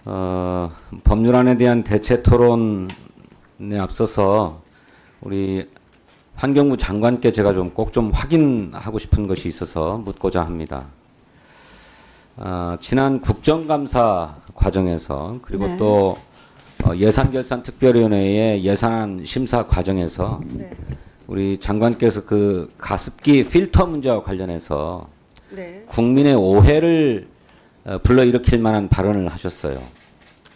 법률안에 대한 대체 토론에 앞서서 우리 환경부 장관께 제가 꼭 좀 확인하고 싶은 것이 있어서 묻고자 합니다. 지난 국정감사 과정에서 그리고 네. 또 예산결산특별위원회의 예산 심사 과정에서 네. 우리 장관께서 그 가습기 필터 문제와 관련해서 네. 국민의 오해를 불러일으킬 만한 발언을 하셨어요.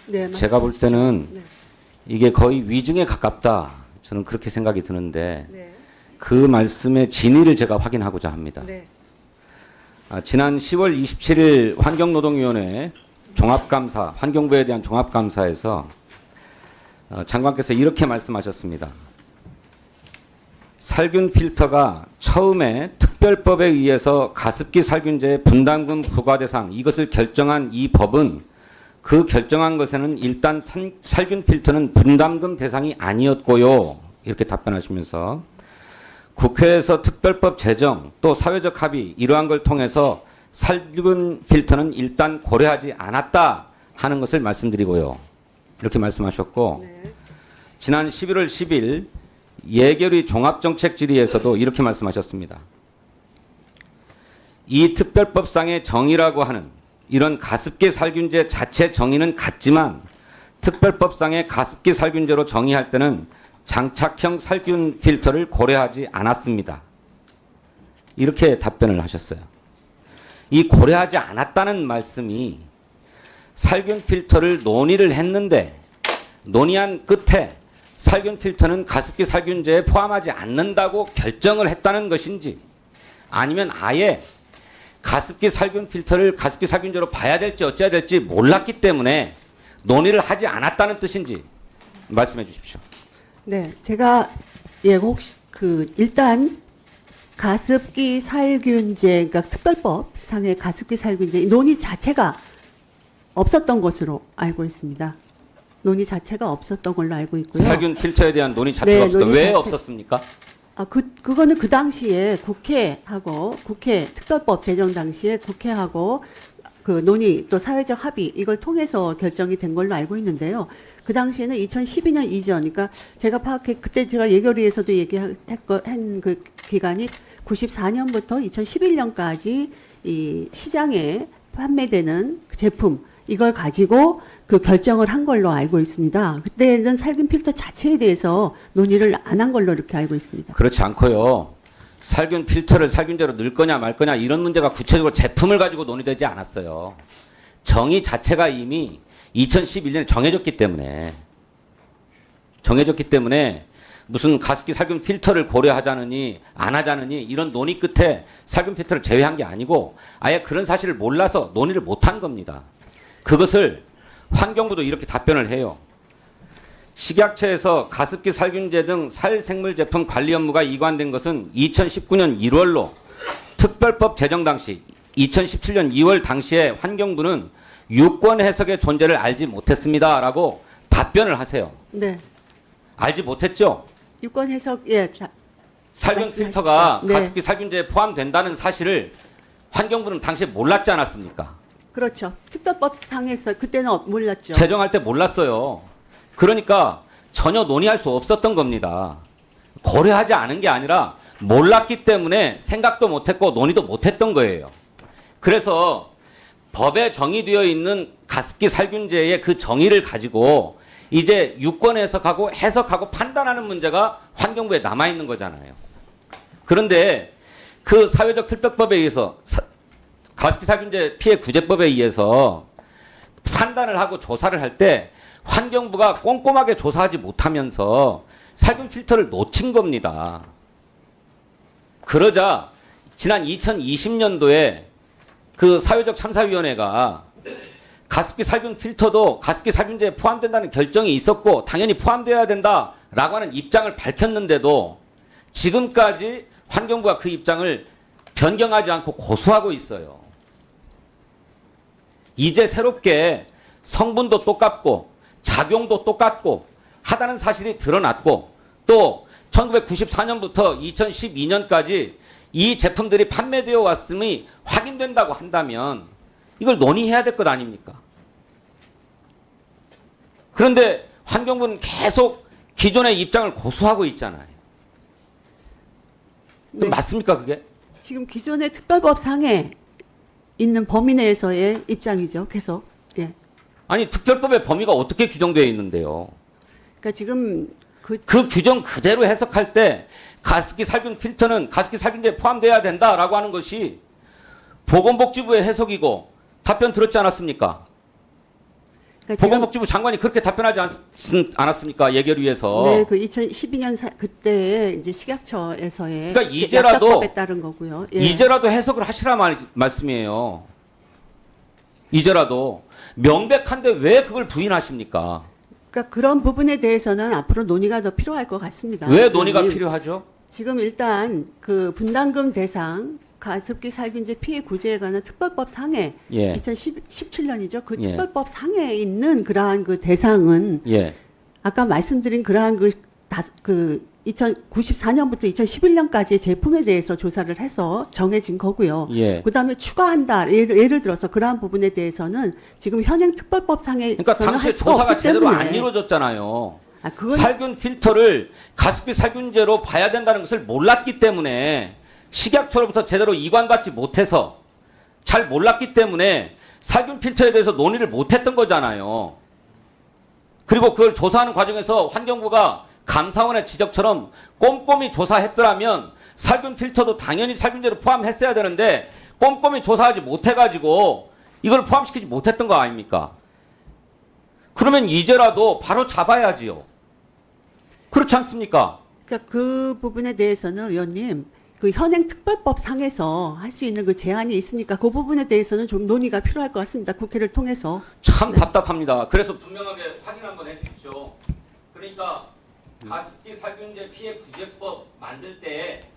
네, 제가 볼 때는 네. 이게 거의 위증에 가깝다. 저는 그렇게 생각이 드는데 네. 그 말씀의 진위를 제가 확인하고자 합니다. 네. 지난 10월 27일 환경노동위원회 종합감사, 환경부에 대한 종합감사에서 장관께서 이렇게 말씀하셨습니다. 살균 필터가 처음에 특별법에 의해서 가습기 살균제의 분담금 부과 대상 이것을 결정한 이 법은 그 결정한 것에는 일단 살균 필터는 분담금 대상이 아니었고요. 이렇게 답변하시면서 국회에서 특별법 제정 또 사회적 합의 이러한 걸 통해서 살균 필터는 일단 고려하지 않았다 하는 것을 말씀드리고요. 이렇게 말씀하셨고 네. 지난 11월 10일 예결위 종합정책 질의에서도 이렇게 말씀하셨습니다. 이 특별법상의 정의라고 하는 이런 가습기 살균제 자체 정의는 같지만 특별법상의 가습기 살균제로 정의할 때는 장착형 살균 필터를 고려하지 않았습니다. 이렇게 답변을 하셨어요. 이 고려하지 않았다는 말씀이 살균 필터를 논의를 했는데 논의한 끝에 살균 필터는 가습기 살균제에 포함하지 않는다고 결정을 했다는 것인지 아니면 아예 가습기 살균 필터를 가습기 살균제로 봐야 될지 어찌해야 될지 몰랐기 때문에 논의를 하지 않았다는 뜻인지 말씀해 주십시오. 네. 제가 혹시 일단 가습기 살균제, 그러니까 특별법 상의 가습기 살균제 논의 자체가 없었던 것으로 알고 있습니다. 논의 자체가 없었던 걸로 알고 있고요. 살균 필터에 대한 논의 자체가 네, 없었다. 논의 왜 자체. 없었습니까? 그거는 그 당시에 국회 특별법 제정 당시에 국회하고 그 논의 또 사회적 합의 이걸 통해서 결정이 된 걸로 알고 있는데요. 그 당시에는 2012년 이전, 그러니까 제가 그때 제가 예결위에서도 얘기한 그 기간이 94년부터 2011년까지 이 시장에 판매되는 제품 이걸 가지고 그 결정을 한 걸로 알고 있습니다. 그때는 살균 필터 자체에 대해서 논의를 안 한 걸로 이렇게 알고 있습니다. 그렇지 않고요. 살균 필터를 살균제로 넣을 거냐 말 거냐 이런 문제가 구체적으로 제품을 가지고 논의되지 않았어요. 정의 자체가 이미 2011년에 정해졌기 때문에 무슨 가습기 살균 필터를 고려하자느니 안 하자느니 이런 논의 끝에 살균 필터를 제외한 게 아니고 아예 그런 사실을 몰라서 논의를 못한 겁니다. 그것을 환경부도 이렇게 답변을 해요. 식약처에서 가습기 살균제 등 살생물 제품 관리 업무가 이관된 것은 2019년 1월로 특별법 제정 당시 2017년 2월 당시에 환경부는 유권 해석의 존재를 알지 못했습니다라고 답변을 하세요. 네. 알지 못했죠? 유권 해석 살균 말씀하십시오. 필터가 네. 가습기 살균제에 포함된다는 사실을 환경부는 당시에 몰랐지 않았습니까? 그렇죠. 특별법 상에서 그때는 몰랐죠. 제정할 때 몰랐어요. 그러니까 전혀 논의할 수 없었던 겁니다. 고려하지 않은 게 아니라 몰랐기 때문에 생각도 못했고 논의도 못했던 거예요. 그래서 법에 정의되어 있는 가습기 살균제의 그 정의를 가지고 이제 유권 해석하고 판단하는 문제가 환경부에 남아있는 거잖아요. 그런데 그 사회적 특별법에 의해서 가습기 살균제 피해 구제법에 의해서 판단을 하고 조사를 할 때 환경부가 꼼꼼하게 조사하지 못하면서 살균 필터를 놓친 겁니다. 그러자 지난 2020년도에 그 사회적 참사위원회가 가습기 살균 필터도 가습기 살균제에 포함된다는 결정이 있었고 당연히 포함되어야 된다라고 하는 입장을 밝혔는데도 지금까지 환경부가 그 입장을 변경하지 않고 고수하고 있어요. 이제 새롭게 성분도 똑같고 작용도 똑같고 하다는 사실이 드러났고 또 1994년부터 2012년까지 이 제품들이 판매되어 왔음이 확인된다고 한다면 이걸 논의해야 될 것 아닙니까? 그런데 환경부는 계속 기존의 입장을 고수하고 있잖아요. 네. 맞습니까 그게? 지금 기존의 특별법상에 있는 범위 내에서의 입장이죠. 계속. 예. 아니 특별법의 범위가 어떻게 규정되어 있는데요? 그러니까 지금 그 규정 그대로 해석할 때 가습기 살균 필터는 가습기 살균제에 포함돼야 된다라고 하는 것이 보건복지부의 해석이고 답변 들었지 않았습니까? 그러니까 지금 보건복지부 장관이 그렇게 답변하지 않았습니까? 예결위에서. 네, 그 2012년 그때 이제 식약처에서의 그러니까 이제라도 약사법에 따른 거고요. 예. 이제라도 해석을 하시라 말씀이에요. 이제라도 명백한데 왜 그걸 부인하십니까? 그러니까 그런 부분에 대해서는 앞으로 논의가 더 필요할 것 같습니다. 왜 논의가 의원님. 필요하죠? 지금 일단 그 분담금 대상 가습기 살균제 피해 구제에 관한 특별법 상에 예. 2017년이죠. 그 예. 특별법 상에 있는 그러한 그 대상은 예. 아까 말씀드린 그러한 그 2094년부터 2011년까지의 제품에 대해서 조사를 해서 정해진 거고요. 예. 그다음에 추가한다. 예를 들어서 그러한 부분에 대해서는 지금 현행 특별법상에 그러니까 당시에 조사가 제대로 안 이루어졌잖아요. 그건 살균 필터를 가습기 살균제로 봐야 된다는 것을 몰랐기 때문에 식약처로부터 제대로 이관받지 못해서 잘 몰랐기 때문에 살균 필터에 대해서 논의를 못했던 거잖아요. 그리고 그걸 조사하는 과정에서 환경부가 감사원의 지적처럼 꼼꼼히 조사했더라면 살균 필터도 당연히 살균제로 포함했어야 되는데 꼼꼼히 조사하지 못해가지고 이걸 포함시키지 못했던 거 아닙니까? 그러면 이제라도 바로 잡아야지요. 그렇지 않습니까? 그러니까 그 부분에 대해서는 의원님 그 현행 특별법 상에서 할 수 있는 그 제한이 있으니까 그 부분에 대해서는 좀 논의가 필요할 것 같습니다. 국회를 통해서. 참 답답합니다. 그래서 분명하게 확인 한번 해주십시오. 그러니까 가습기 살균제 피해 구제법 만들 때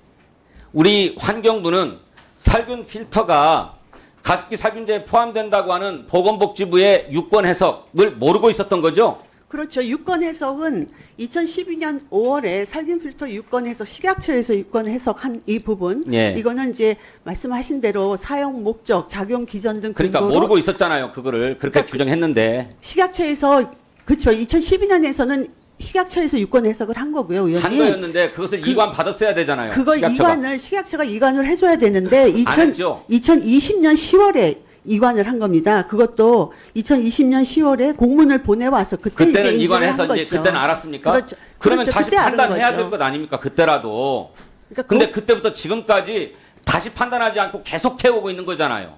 우리 환경부는 살균 필터가 가습기 살균제에 포함된다고 하는 보건복지부의 유권 해석을 모르고 있었던 거죠? 그렇죠. 유권 해석은 2012년 5월에 살균 필터 유권 해석 식약처에서 유권 해석한 이 부분 예. 이거는 이제 말씀하신 대로 사용 목적, 작용 기전 등 그러니까 근거로 모르고 있었잖아요. 그거를 그렇게 그러니까 규정했는데 식약처에서 그렇죠. 2012년에서는 식약처에서 유권 해석을 한 거고요, 의원님. 한 거였는데 그것을 이관 받았어야 되잖아요. 그걸 식약처가. 식약처가 이관을 해줘야 되는데 안 했죠. 2020년 10월에 이관을 한 겁니다. 그것도 2020년 10월에 공문을 보내와서 그때 이제 그때는 인증을 한 이관해서 거죠. 이제 그때는 알았습니까? 그렇죠. 그러면 그렇죠. 다시 그때 알은 판단해야 거죠. 될 것 아닙니까? 그때라도. 그러니까 근데 그때부터 지금까지 다시 판단하지 않고 계속 해오고 있는 거잖아요.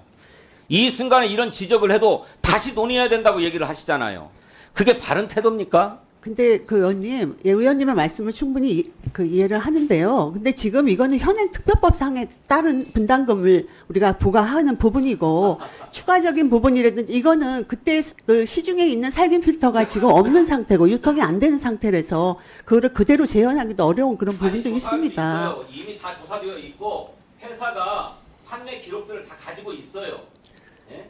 이 순간에 이런 지적을 해도 다시 논의해야 된다고 얘기를 하시잖아요. 그게 바른 태도입니까? 근데 그 의원님, 예, 의원님의 말씀을 충분히 이해를 하는데요. 근데 지금 이거는 현행 특별법상에 따른 분담금을 우리가 부과하는 부분이고 추가적인 부분이라든지 이거는 그때 그 시중에 있는 살균 필터가 지금 없는 상태고 유통이 안 되는 상태라서 그거를 그대로 재현하기도 어려운 그런 부분도 아니, 조사할 수 있습니다. 있어요. 이미 다 조사되어 있고 회사가 판매 기록들을 다 가지고 있어요. 예?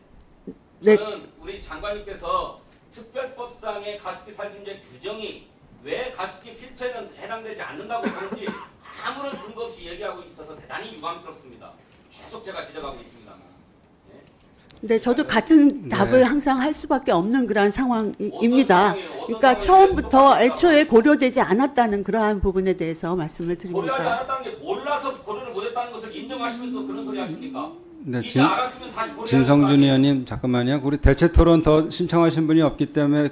네. 저는 우리 장관님께서 특별법상의 가습기 살균제 규정이 왜 가습기 필터에는 해당되지 않는다고 그런지 아무런 근거 없이 얘기하고 있어서 대단히 유감스럽습니다. 계속 제가 지적하고 있습니다만. 예? 근데 저도 같은 답을 네. 항상 할 수밖에 없는 그러한 상황입니다. 어떤 상황이에요? 어떤 그러니까 상황이에요? 처음부터 똑같습니까? 애초에 고려되지 않았다는 그러한 부분에 대해서 말씀을 고려하지 드립니다. 않았다는 게 몰라서 고려를 못했다는 것을 인정하시면서 그런 소리 하십니까? 네, 이제 알았으면 다시 고려하는 거 진성준 아니에요? 의원님 잠깐만요. 우리 대체 토론 더 신청하신 분이 없기 때문에